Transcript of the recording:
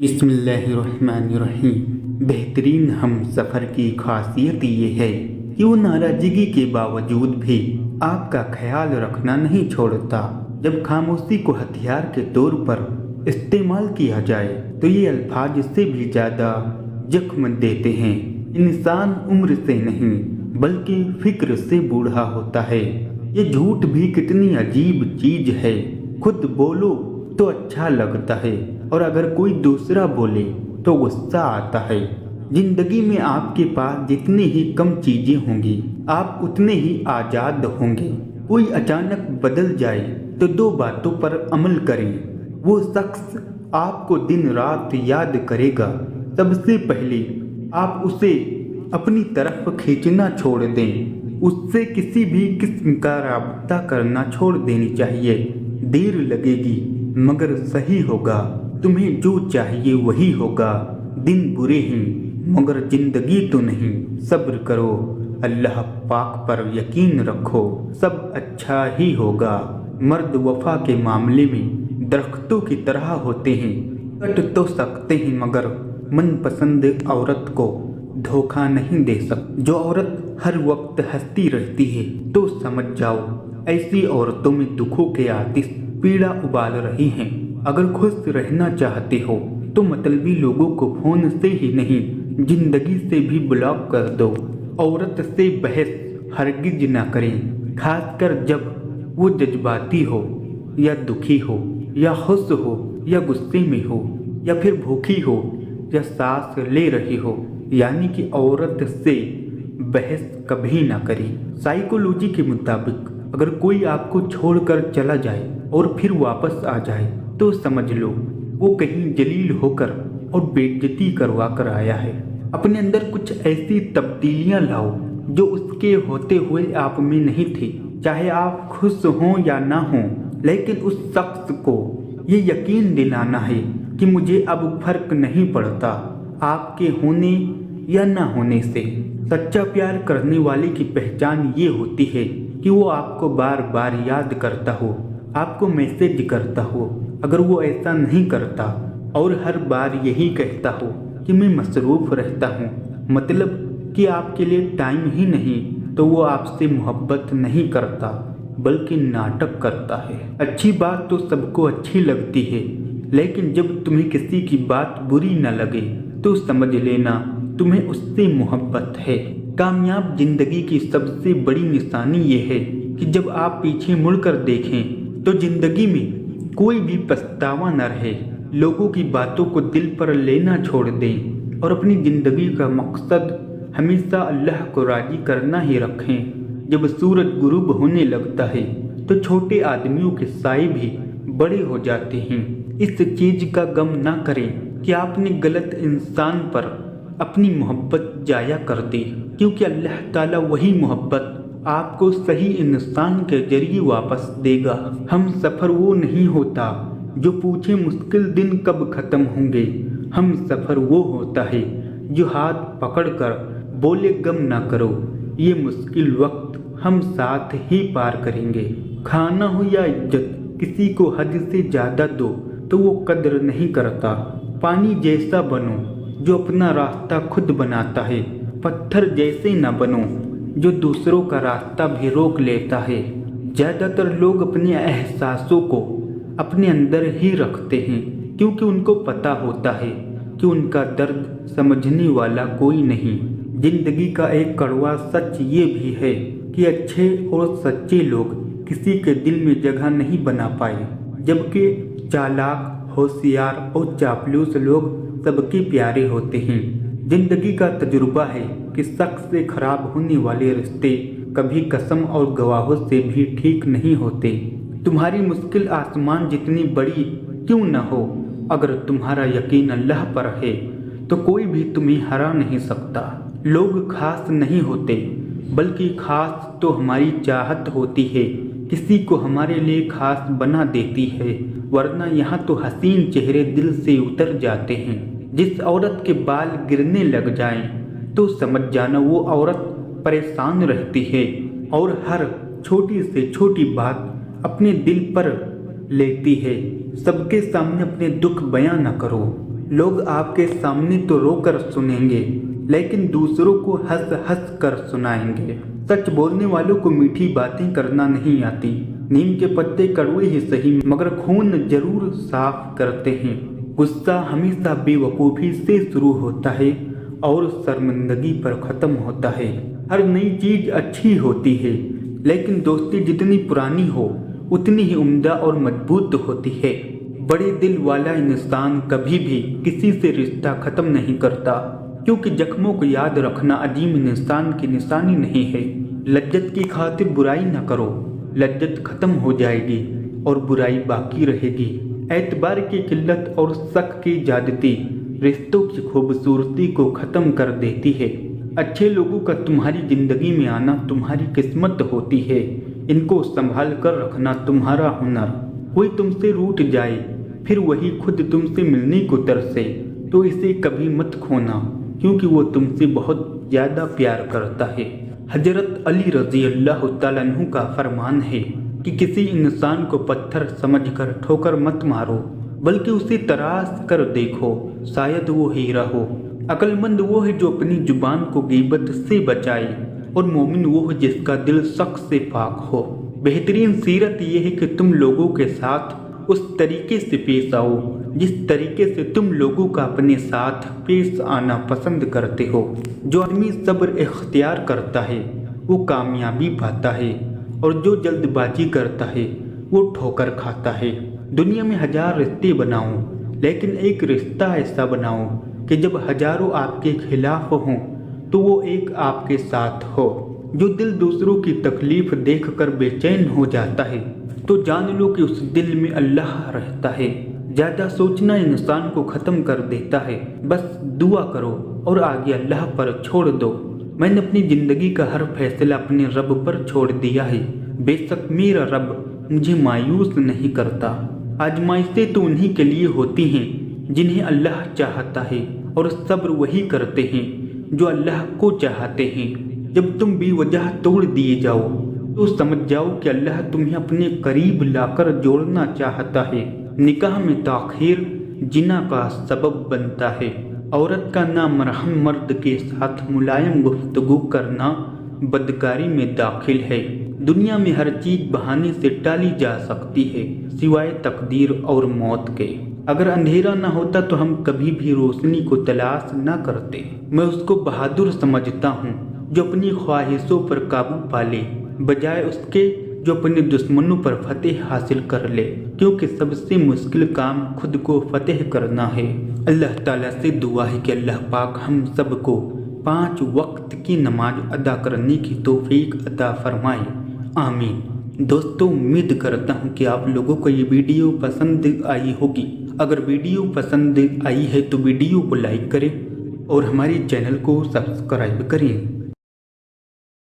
बिस्मिल्लाहिर्रहमानिर्रहीम। बेहतरीन हम सफ़र की खासियत ये है कि वो नाराज़गी के बावजूद भी आपका ख्याल रखना नहीं छोड़ता। जब खामोशी को हथियार के तौर पर इस्तेमाल किया जाए तो ये अल्फाज से भी ज़्यादा जख्म देते हैं। इंसान उम्र से नहीं बल्कि फिक्र से बूढ़ा होता है। ये झूठ भी कितनी अजीब चीज है। खुद बोलो तो अच्छा लगता है और अगर कोई दूसरा बोले तो गुस्सा आता है। जिंदगी में आपके पास जितनी ही कम चीजें होंगी आप उतने ही आजाद होंगे। कोई अचानक बदल जाए तो दो बातों पर अमल करें। वो शख्स आपको दिन रात याद करेगा। सबसे पहले आप उसे अपनी तरफ खींचना छोड़ दें। उससे किसी भी किस्म का राबता करना छोड़ देनी चाहिए। देर लगेगी मगर सही होगा। तुम्हें जो चाहिए वही होगा। दिन बुरे हैं मगर जिंदगी तो नहीं। सब्र करो, अल्लाह पाक पर यकीन रखो, सब अच्छा ही होगा। मर्द वफा के मामले में दरख्तों की तरह होते हैं। कट तो सकते हैं मगर मनपसंद औरत को धोखा नहीं दे सकते। जो औरत हर वक्त हंसती रहती है तो समझ जाओ ऐसी औरतों में दुखों के आतिश पीड़ा उबाल रही हैं। अगर खुश रहना चाहते हो तो मतलबी लोगों को फोन से ही नहीं जिंदगी से भी ब्लॉक कर दो। औरत से बहस हरगिज ना करें, खासकर जब वो जज्बाती हो या दुखी हो या खुश हो या गुस्से में हो या फिर भूखी हो या सांस ले रही हो। यानी कि औरत से बहस कभी ना करें। साइकोलॉजी के मुताबिक अगर कोई आपको छोड़कर चला जाए और फिर वापस आ जाए तो समझ लो वो कहीं जलील होकर और बेइज्जती करवा कर आया है। अपने अंदर कुछ ऐसी तब्दीलियां लाओ जो उसके होते हुए आप में नहीं थी। चाहे आप खुश हों या ना हों, लेकिन उस शख्स को ये यकीन दिलाना है कि मुझे अब फर्क नहीं पड़ता आपके होने या ना होने से। सच्चा प्यार करने वाले की पहचान ये होती है कि वो आपको बार बार याद करता हो, आपको मैसेज करता हो। अगर वो ऐसा नहीं करता और हर बार यही कहता हो कि मैं मसरूफ रहता हूँ, मतलब कि आपके लिए टाइम ही नहीं, तो वो आपसे मोहब्बत नहीं करता बल्कि नाटक करता है। अच्छी बात तो सबको अच्छी लगती है, लेकिन जब तुम्हें किसी की बात बुरी न लगे तो समझ लेना तुम्हें उससे मोहब्बत है। कामयाब जिंदगी की सबसे बड़ी निशानी ये है कि जब आप पीछे मुड़कर देखें तो जिंदगी में कोई भी पछतावा न रहे। लोगों की बातों को दिल पर लेना छोड़ दें और अपनी जिंदगी का मकसद हमेशा अल्लाह को राजी करना ही रखें। जब सूरज गुरूब होने लगता है तो छोटे आदमियों के साए भी बड़े हो जाते हैं। इस चीज का गम ना करें कि आपने गलत इंसान पर अपनी मोहब्बत जाया कर दी, क्योंकि अल्लाह ताला वही मोहब्बत आपको सही इंसान के जरिए वापस देगा। हम सफ़र वो नहीं होता जो पूछे मुश्किल दिन कब ख़त्म होंगे। हम सफ़र वो होता है जो हाथ पकड़कर बोले गम ना करो, ये मुश्किल वक्त हम साथ ही पार करेंगे। खाना हो या इज्जत, किसी को हद से ज़्यादा दो तो वो कद्र नहीं करता। पानी जैसा बनो जो अपना रास्ता खुद बनाता है। पत्थर जैसे न बनो जो दूसरों का रास्ता भी रोक लेता है। ज़्यादातर लोग अपने एहसासों को अपने अंदर ही रखते हैं क्योंकि उनको पता होता है कि उनका दर्द समझने वाला कोई नहीं। जिंदगी का एक कड़वा सच ये भी है कि अच्छे और सच्चे लोग किसी के दिल में जगह नहीं बना पाए, जबकि चालाक, होशियार और चापलूस लोग सबके प्यारे होते हैं। जिंदगी का तजुर्बा है कि शख्स से खराब होने वाले रिश्ते कभी कसम और गवाहों से भी ठीक नहीं होते। तुम्हारी मुश्किल आसमान जितनी बड़ी क्यों न हो, अगर तुम्हारा यकीन अल्लाह पर है तो कोई भी तुम्हें हरा नहीं सकता। लोग खास नहीं होते बल्कि खास तो हमारी चाहत होती है, किसी को हमारे लिए खास बना देती है, वरना यहाँ तो हसीन चेहरे दिल से उतर जाते हैं। जिस औरत के बाल गिरने लग जाएं तो समझ जाना वो औरत परेशान रहती है और हर छोटी से छोटी बात अपने दिल पर लेती है। सबके सामने अपने दुख बयां न करो, लोग आपके सामने तो रोकर सुनेंगे, लेकिन दूसरों को हंस हंस कर सुनाएंगे। सच बोलने वालों को मीठी बातें करना नहीं आती। नीम के पत्ते कड़वे ही सही, मगर खून जरूर साफ करते हैं। गुस्सा हमेशा बेवकूफ़ी से शुरू होता है और शर्मिंदगी पर ख़त्म होता है। हर नई चीज़ अच्छी होती है, लेकिन दोस्ती जितनी पुरानी हो उतनी ही उम्दा और मजबूत होती है। बड़े दिल वाला इंसान कभी भी किसी से रिश्ता ख़त्म नहीं करता, क्योंकि जख्मों को याद रखना अजीम इंसान की निशानी नहीं है। लज्जत की खातिर बुराई न करो, लज्जत ख़त्म हो जाएगी और बुराई बाकी रहेगी। एतबार की किल्लत और शक की ज्यादती रिश्तों की खूबसूरती को ख़त्म कर देती है। अच्छे लोगों का तुम्हारी ज़िंदगी में आना तुम्हारी किस्मत होती है। इनको संभाल कर रखना तुम्हारा हुनर। कोई तुमसे रूठ जाए फिर वही खुद तुमसे मिलने को तरसे, तो इसे कभी मत खोना, क्योंकि वो तुमसे बहुत ज़्यादा प्यार करता है। हजरत अली रज़ी अल्लाह तआला अन्हु का फरमान है कि किसी इंसान को पत्थर समझकर ठोकर मत मारो, बल्कि उसे तराश कर देखो, शायद वो हीरा हो। अक्लमंद वो है जो अपनी जुबान को गीबत से बचाए, और मोमिन वो है जिसका दिल शक से पाक हो। बेहतरीन सीरत ये है कि तुम लोगों के साथ उस तरीके से पेश आओ जिस तरीके से तुम लोगों का अपने साथ पेश आना पसंद करते हो। जो आदमी सब्र इख्तियार करता है वो कामयाबी पाता है, और जो जल्दबाजी करता है वो ठोकर खाता है। दुनिया में 1000 रिश्ते बनाओ, लेकिन एक रिश्ता ऐसा बनाओ कि जब हजारों आपके खिलाफ हों तो वो एक आपके साथ हो। जो दिल दूसरों की तकलीफ देखकर बेचैन हो जाता है, तो जान लो कि उस दिल में अल्लाह रहता है। ज़्यादा सोचना इंसान को ख़त्म कर देता है। बस दुआ करो और आगे अल्लाह पर छोड़ दो। मैंने अपनी ज़िंदगी का हर फैसला अपने रब पर छोड़ दिया है। बेशक मेरा रब मुझे मायूस नहीं करता। आजमाइशें तो उन्हीं के लिए होती हैं जिन्हें अल्लाह चाहता है, और सब्र वही करते हैं जो अल्लाह को चाहते हैं। जब तुम बेवजह तोड़ दिए जाओ तो समझ जाओ कि अल्लाह तुम्हें अपने करीब लाकर जोड़ना चाहता है। निकाह में ताख़ीर जिना का सबब बनता है। औरत का नामरहम मर्द के साथ मुलायम गुफ्तगू करना बदकारी में दाखिल है। दुनिया में हर चीज़ बहाने से टाली जा सकती है, सिवाय तकदीर और मौत के। अगर अंधेरा न होता तो हम कभी भी रोशनी को तलाश न करते। मैं उसको बहादुर समझता हूँ जो अपनी ख्वाहिशों पर काबू पा ले, बजाय उसके जो अपने दुश्मनों पर फतेह हासिल कर ले, क्योंकि सबसे मुश्किल काम खुद को फतेह करना है। अल्लाह ताला से दुआ है कि अल्लाह पाक हम सबको 5 वक्त की नमाज अदा करने की तौफीक अता फरमाए। आमीन। दोस्तों, उम्मीद करता हूँ कि आप लोगों को ये वीडियो पसंद आई होगी। अगर वीडियो पसंद आई है तो वीडियो को लाइक करें और हमारे चैनल को सब्सक्राइब करें।